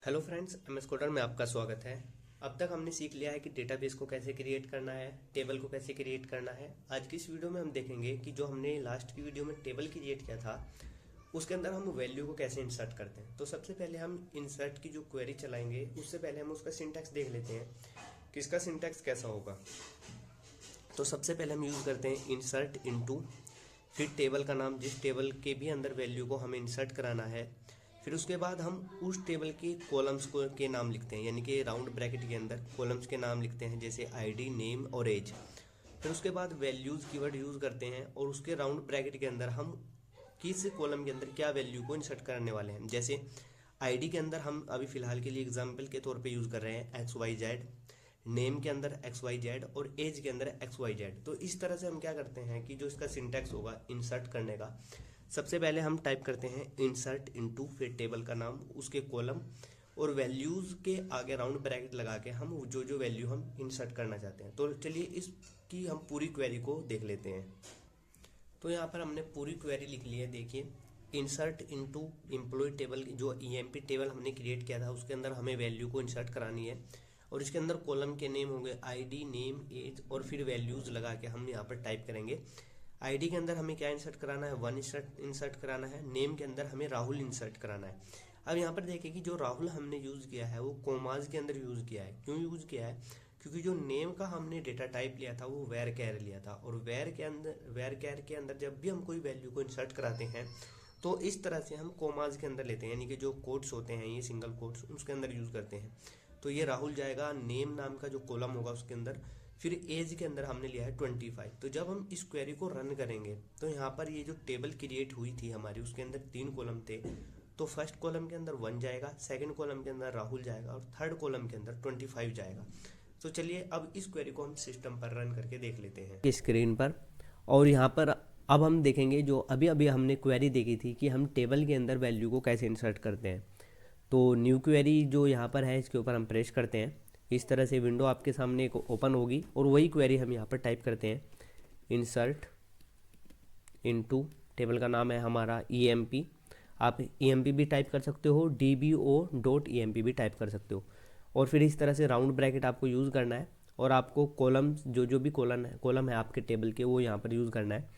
Hello friends, MS coder में आपका स्वागत है। अब तक हमने सीख लिया है कि डेटाबेस को कैसे क्रिएट करना है, टेबल को कैसे क्रिएट करना है। आज की इस वीडियो में हम देखेंगे कि जो हमने लास्ट की वीडियो में टेबल क्रिएट किया था उसके अंदर हम वैल्यू को कैसे इंसर्ट करते हैं। तो सबसे पहले हम इंसर्ट की जो क्वेरी चलाएंगे उससे पहले हम उसका सिंटैक्स देख लेते हैं कि इसका सिंटैक्स कैसा होगा। तो सबसे पहले हम यूज़ करते हैं इंसर्ट इनटू, फिर टेबल का नाम, जिस टेबल के भी अंदर वैल्यू को हमें इंसर्ट कराना है। फिर उसके बाद हम उस टेबल के कॉलम्स को के नाम लिखते हैं, यानी कि राउंड ब्रैकेट के अंदर कॉलम्स के नाम लिखते हैं, जैसे आईडी, नेम और एज। फिर उसके बाद वैल्यूज़ कीवर्ड यूज़ करते हैं और उसके राउंड ब्रैकेट के अंदर हम किस कॉलम के अंदर क्या वैल्यू को इंसर्ट करने वाले हैं। जैसे आईडी के अंदर हम अभी फ़िलहाल के लिए एग्जाम्पल के तौर पे यूज़ कर रहे हैं XYZ, नेम के अंदर XYZ और एज के अंदर XYZ। तो इस तरह से हम क्या करते हैं कि जो इसका सिंटैक्स होगा इंसर्ट करने का, सबसे पहले हम टाइप करते हैं इंसर्ट इनटू, फिर टेबल का नाम, उसके कॉलम और वैल्यूज़ के आगे राउंड ब्रैकेट लगा के हम जो जो वैल्यू हम इंसर्ट करना चाहते हैं। तो चलिए इसकी हम पूरी क्वेरी को देख लेते हैं। तो यहाँ पर हमने पूरी क्वेरी लिख ली है। देखिए, इंसर्ट इनटू एम्प्लॉय टेबल, जो ईएमपी टेबल हमने क्रिएट किया था उसके अंदर हमें वैल्यू को इंसर्ट करानी है और इसके अंदर कॉलम के नेम होंगे आईडी, नेम, एज और फिर वैल्यूज़ लगा के हम यहाँ पर टाइप करेंगे। आईडी के अंदर हमें क्या इंसर्ट कराना है, वन इंसर्ट कराना है। नेम के अंदर हमें राहुल इंसर्ट कराना है। अब यहाँ पर देखिए कि जो राहुल हमने यूज़ किया है वो कोमाज के अंदर यूज़ किया है। क्यों यूज़ किया है? क्योंकि जो नेम का हमने डेटा टाइप लिया था वो वेर कैर लिया था, और वेर कैर के अंदर जब भी हम कोई वैल्यू को इंसर्ट कराते हैं तो इस तरह से हम कोमाज के अंदर लेते हैं, यानी कि जो कोट्स होते हैं, ये सिंगल कोट्स, उसके अंदर यूज़ करते हैं। तो ये राहुल जाएगा नेम नाम का जो कॉलम होगा उसके अंदर। फिर एज के अंदर हमने लिया है 25। तो जब हम इस क्वेरी को रन करेंगे तो यहाँ पर ये जो टेबल क्रिएट हुई थी हमारी उसके अंदर 3 कॉलम थे। तो फर्स्ट कॉलम के अंदर 1 जाएगा, सेकंड कॉलम के अंदर राहुल जाएगा और थर्ड कॉलम के अंदर 25 जाएगा। तो चलिए अब इस क्वेरी को हम सिस्टम पर रन करके देख लेते हैं स्क्रीन पर। और यहाँ पर अब हम देखेंगे जो अभी अभी हमने क्वेरी देखी थी कि हम टेबल के अंदर वैल्यू को कैसे इंसर्ट करते हैं। तो न्यू क्वेरी जो यहाँ पर है इसके ऊपर हम प्रेस करते हैं। इस तरह से विंडो आपके सामने एक ओपन होगी और वही क्वेरी हम यहाँ पर टाइप करते हैं इंसर्ट इनटू, टेबल का नाम है हमारा EMP। आप EMP भी टाइप कर सकते हो, DBO.EMP भी टाइप कर सकते हो। और फिर इस तरह से राउंड ब्रैकेट आपको यूज़ करना है और आपको कॉलम जो जो भी कॉलम है आपके टेबल के वो यहाँ पर यूज़ करना है।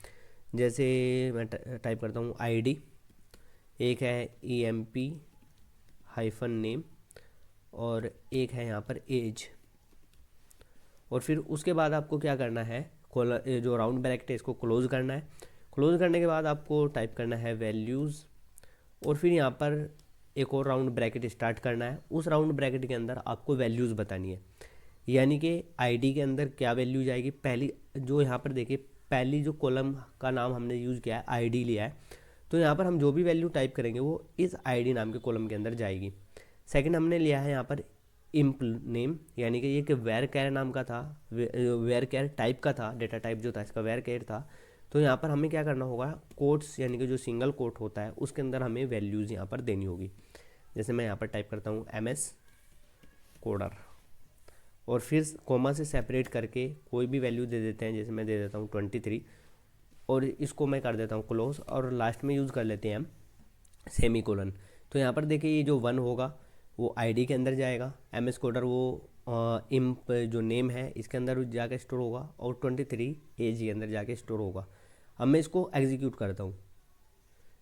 जैसे मैं टाइप करता हूँ ID, एक है EMP हाइफन नेम और एक है यहाँ पर एज। और फिर उसके बाद आपको क्या करना है, जो राउंड ब्रैकेट है इसको क्लोज करना है। क्लोज करने के बाद आपको टाइप करना है वैल्यूज़ और फिर यहाँ पर एक और राउंड ब्रैकेट स्टार्ट करना है। उस राउंड ब्रैकेट के अंदर आपको वैल्यूज़ बतानी है, यानी कि आईडी के अंदर क्या वैल्यू जाएगी। पहली जो यहाँ पर देखिए, पहली जो कॉलम का नाम हमने यूज़ किया है आईडी लिया है, तो यहाँ पर हम जो भी वैल्यू टाइप करेंगे वो इस आईडी नाम के कॉलम के अंदर जाएगी। सेकंड हमने लिया है यहाँ पर इम्प नेम, यानी कि ये कि वेर कैर नाम का था, वेर कैर टाइप का था, डेटा टाइप जो था इसका वेर कैर था। तो यहाँ पर हमें क्या करना होगा, कोट्स यानी कि जो सिंगल कोट होता है उसके अंदर हमें वैल्यूज़ यहाँ पर देनी होगी। जैसे मैं यहाँ पर टाइप करता हूँ MS कोडर और फिर कोमा से सेपरेट करके कोई भी वैल्यू दे देते हैं। जैसे मैं दे देता हूँ 23 और इसको मैं कर देता हूँ क्लोज और लास्ट में यूज़ कर लेते हैं हम सेमी कोलन। तो यहाँ पर देखिए ये जो 1 होगा वो आईडी के अंदर जाएगा, MS कोडर वो इम्प जो नेम है इसके अंदर जाके स्टोर होगा और 23 एज के अंदर जाके स्टोर होगा। अब मैं इसको एग्जीक्यूट करता हूँ।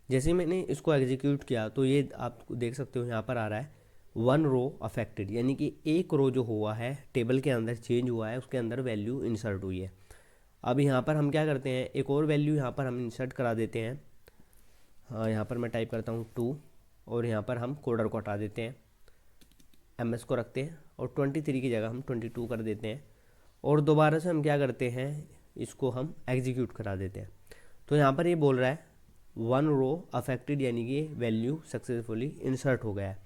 जैसे ही मैंने इसको एग्जीक्यूट किया तो ये आप देख सकते हो यहाँ पर आ रहा है 1 रो अफेक्टेड, यानी कि एक रो जो हुआ है टेबल के अंदर चेंज हुआ है उसके अंदर वैल्यू इंसर्ट हुई है। अब यहाँ पर हम क्या करते हैं, एक और वैल्यू यहाँ पर हम इंसर्ट करा देते हैं। हाँ, यहाँ पर मैं टाइप करता हूँ 2 और यहाँ पर हम कोडर को हटा देते हैं, MS को रखते हैं और 23 की जगह हम 22 कर देते हैं और दोबारा से हम क्या करते हैं, इसको हम एग्जीक्यूट करा देते हैं। तो यहाँ पर ये बोल रहा है 1 रो अफेक्टेड, यानी कि वैल्यू सक्सेसफुली इंसर्ट हो गया है।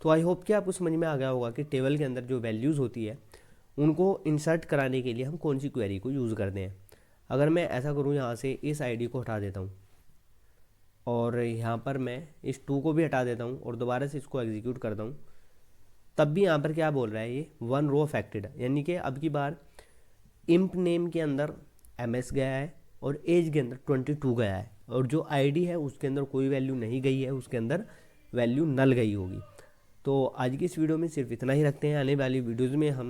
तो आई होप कि आपको समझ में आ गया होगा कि टेबल के अंदर जो वैल्यूज़ होती है उनको इंसर्ट कराने के लिए हम कौन सी क्वेरी को यूज़ करते हैं। अगर मैं ऐसा करूँ, यहाँ से इस आईडी को हटा देता हूँ और यहाँ पर मैं इस 2 को भी हटा देता हूँ और दोबारा से इसको एग्जीक्यूट करता हूँ, तब भी यहाँ पर क्या बोल रहा है, ये 1 रो अफेक्टेड, यानी कि अब की बार इम्प नेम के अंदर MS गया है और एज के अंदर 22 गया है और जो आईडी है उसके अंदर कोई वैल्यू नहीं गई है, उसके अंदर वैल्यू नल गई होगी। तो आज की इस वीडियो में सिर्फ इतना ही रखते हैं। आने वाली वीडियोज़ में हम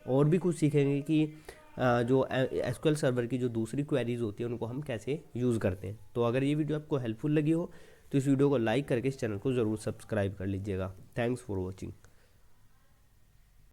और भी कुछ सीखेंगे कि जो एसक्यूएल सर्वर की जो दूसरी क्वेरीज होती है उनको हम कैसे यूज़ करते हैं। तो अगर ये वीडियो आपको हेल्पफुल लगी हो तो इस वीडियो को लाइक करके इस चैनल को ज़रूर सब्सक्राइब कर लीजिएगा। Thanks for watching.